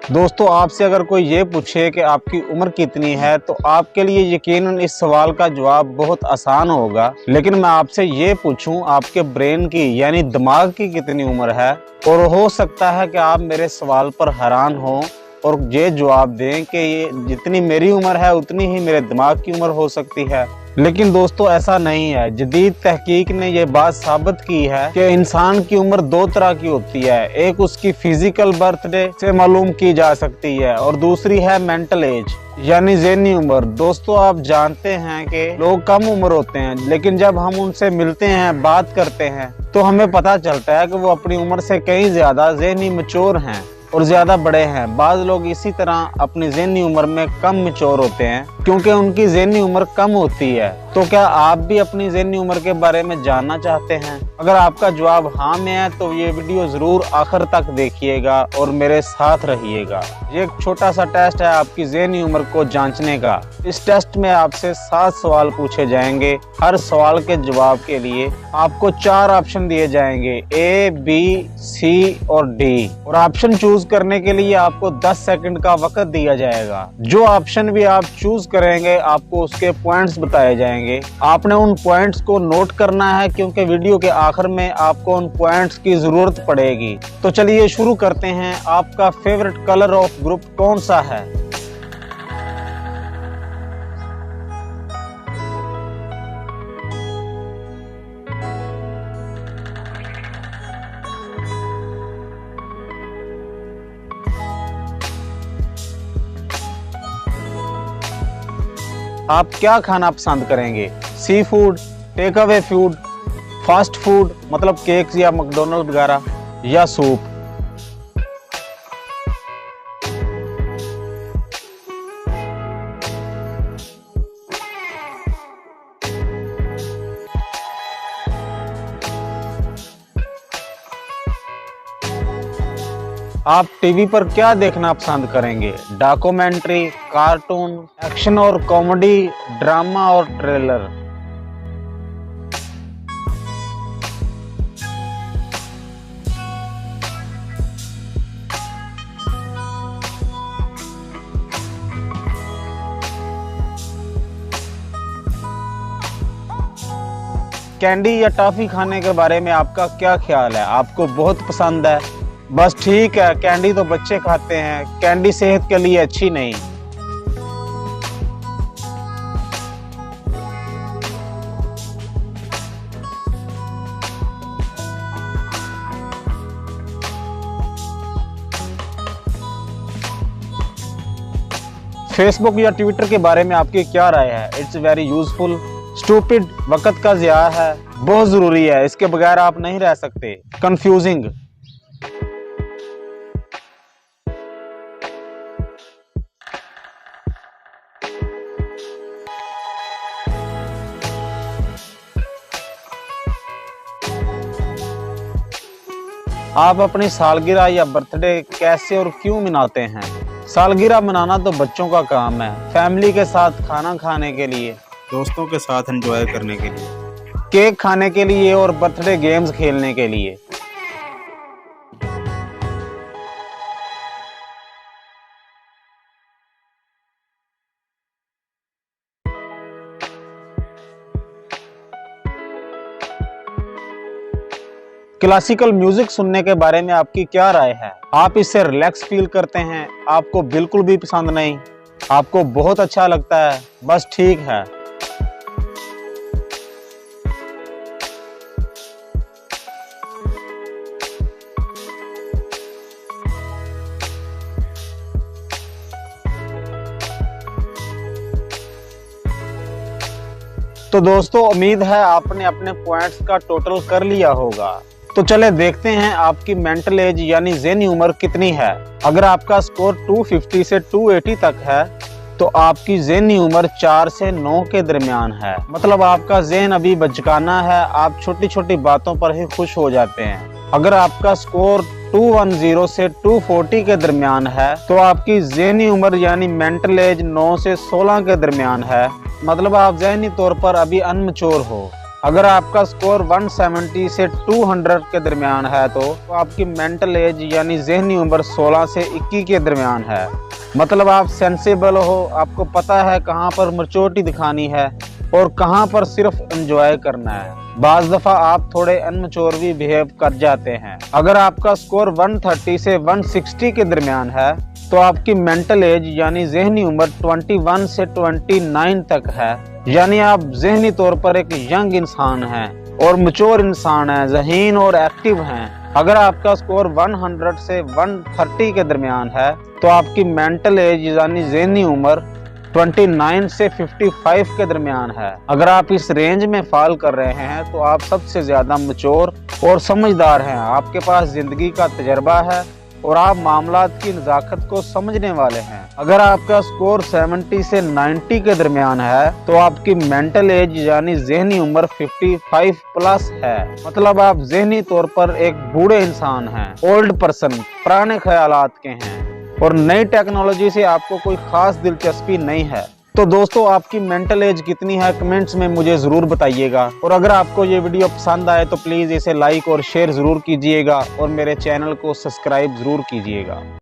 दोस्तों, आपसे अगर कोई ये पूछे कि आपकी उम्र कितनी है तो आपके लिए यकीनन इस सवाल का जवाब बहुत आसान होगा। लेकिन मैं आपसे ये पूछूं आपके ब्रेन की यानी दिमाग की कितनी उम्र है, और हो सकता है कि आप मेरे सवाल पर हैरान हो और ये जवाब दें कि ये जितनी मेरी उम्र है उतनी ही मेरे दिमाग की उम्र हो सकती है। लेकिन दोस्तों, ऐसा नहीं है। जदीद तहकीक ने यह बात साबित की है कि इंसान की उम्र दो तरह की होती है। एक उसकी फिजिकल बर्थडे से मालूम की जा सकती है और दूसरी है मेंटल एज यानी ज़हनी उम्र। दोस्तों, आप जानते हैं कि लोग कम उम्र होते हैं, लेकिन जब हम उनसे मिलते हैं, बात करते हैं, तो हमें पता चलता है कि वो अपनी उम्र से कहीं ज्यादा ज़हनी मैच्योर हैं और ज्यादा बड़े हैं। बाज़ लोग इसी तरह अपनी ज़हनी उम्र में कम मैच्योर होते हैं क्योंकि उनकी ज़हनी उम्र कम होती है। तो क्या आप भी अपनी ज़हनी उम्र के बारे में जानना चाहते हैं? अगर आपका जवाब हाँ में है तो ये वीडियो जरूर आखिर तक देखिएगा और मेरे साथ रहिएगा। ये एक छोटा सा टेस्ट है आपकी ज़हनी उम्र को जांचने का। इस टेस्ट में आपसे 7 सवाल पूछे जाएंगे। हर सवाल के जवाब के लिए आपको 4 ऑप्शन दिए जाएंगे, A, B, C और D। और ऑप्शन चूज करने के लिए आपको 10 सेकंड का वक्त दिया जाएगा। जो ऑप्शन भी आप चूज करेंगे आपको उसके पॉइंट्स बताए जाएंगे। आपने उन पॉइंट्स को नोट करना है क्योंकि वीडियो के आखिर में आपको उन पॉइंट्स की जरूरत पड़ेगी। तो चलिए शुरू करते हैं। आपका फेवरेट कलर ऑफ ग्रुप कौन सा है? आप क्या खाना पसंद करेंगे? Sea food, take away food, fast food मतलब केक्स या मैकडॉनल्ड वगैरह, या सूप? आप टीवी पर क्या देखना पसंद करेंगे? डॉक्यूमेंट्री, कार्टून, एक्शन और कॉमेडी, ड्रामा और ट्रेलर? कैंडी या टॉफी खाने के बारे में आपका क्या ख्याल है? आपको बहुत पसंद है? बस ठीक है, कैंडी तो बच्चे खाते हैं, कैंडी सेहत के लिए अच्छी नहीं। फेसबुक या ट्विटर के बारे में आपकी क्या राय है? इट्स वेरी यूजफुल, स्टूपिड, वक्त का ज़िया है, बहुत जरूरी है, इसके बगैर आप नहीं रह सकते, कंफ्यूजिंग। आप अपनी सालगिरह या बर्थडे कैसे और क्यों मनाते हैं? सालगिरह मनाना तो बच्चों का काम है, फैमिली के साथ खाना खाने के लिए, दोस्तों के साथ एंजॉय करने के लिए, केक खाने के लिए और बर्थडे गेम्स खेलने के लिए। क्लासिकल म्यूजिक सुनने के बारे में आपकी क्या राय है? आप इससे रिलैक्स फील करते हैं? आपको बिल्कुल भी पसंद नहीं? आपको बहुत अच्छा लगता है? बस ठीक है। तो दोस्तों, उम्मीद है आपने अपने पॉइंट्स का टोटल कर लिया होगा। तो चले देखते हैं आपकी मेंटल एज यानी ज़हनी उम्र कितनी है। अगर आपका स्कोर 250 से 280 तक है तो आपकी ज़हनी उम्र 4 से 9 के दरमियान है। मतलब आपका ज़हन अभी बचकाना है, आप छोटी छोटी बातों पर ही खुश हो जाते हैं। अगर आपका स्कोर 210 से 240 के दरमियान है तो आपकी ज़हनी उम्र यानी मेंटल एज 9 से 16 के दरमियान है। मतलब आप ज़हनी तौर पर अभी अनमैच्योर हो। अगर आपका स्कोर 170 से 200 के दरमियान है तो आपकी मेंटल एज यानी ज़हनी उम्र 16 से 21 के दरमियान है। मतलब आप सेंसिबल हो, आपको पता है कहाँ पर मैच्योरिटी दिखानी है और कहाँ पर सिर्फ एंजॉय करना है। बाज़ दफ़ा आप थोड़े अनमैच्योर भी बिहेव कर जाते हैं। अगर आपका स्कोर 130 से 160 के दरमियान है तो आपकी मेंटल एज यानी ज़हनी उम्र 21 से 29 तक है। यानी आप ज़हनी तौर पर एक यंग इंसान हैं और मैच्योर इंसान हैं, ज़हीन और एक्टिव हैं। अगर आपका स्कोर 100 से 130 के दरमियान है तो आपकी मेंटल एज यानी ज़हनी उम्र 29 से 55 के दरमियान है। अगर आप इस रेंज में फॉल कर रहे हैं तो आप सबसे ज़्यादा मैच्योर और समझदार हैं। आपके पास ज़िंदगी का तजर्बा है और आप मामलात की नज़ाकत को समझने वाले हैं। अगर आपका स्कोर 70 से 90 के दरमियान है तो आपकी मेंटल एज यानी ज़हनी उम्र 55 प्लस है। मतलब आप ज़हनी तौर पर एक बूढ़े इंसान हैं, ओल्ड पर्सन, पुराने ख्यालात के हैं और नई टेक्नोलॉजी से आपको कोई खास दिलचस्पी नहीं है। तो दोस्तों, आपकी मेंटल एज कितनी है कमेंट्स में मुझे ज़रूर बताइएगा। और अगर आपको ये वीडियो पसंद आए तो प्लीज़ इसे लाइक और शेयर ज़रूर कीजिएगा और मेरे चैनल को सब्सक्राइब ज़रूर कीजिएगा।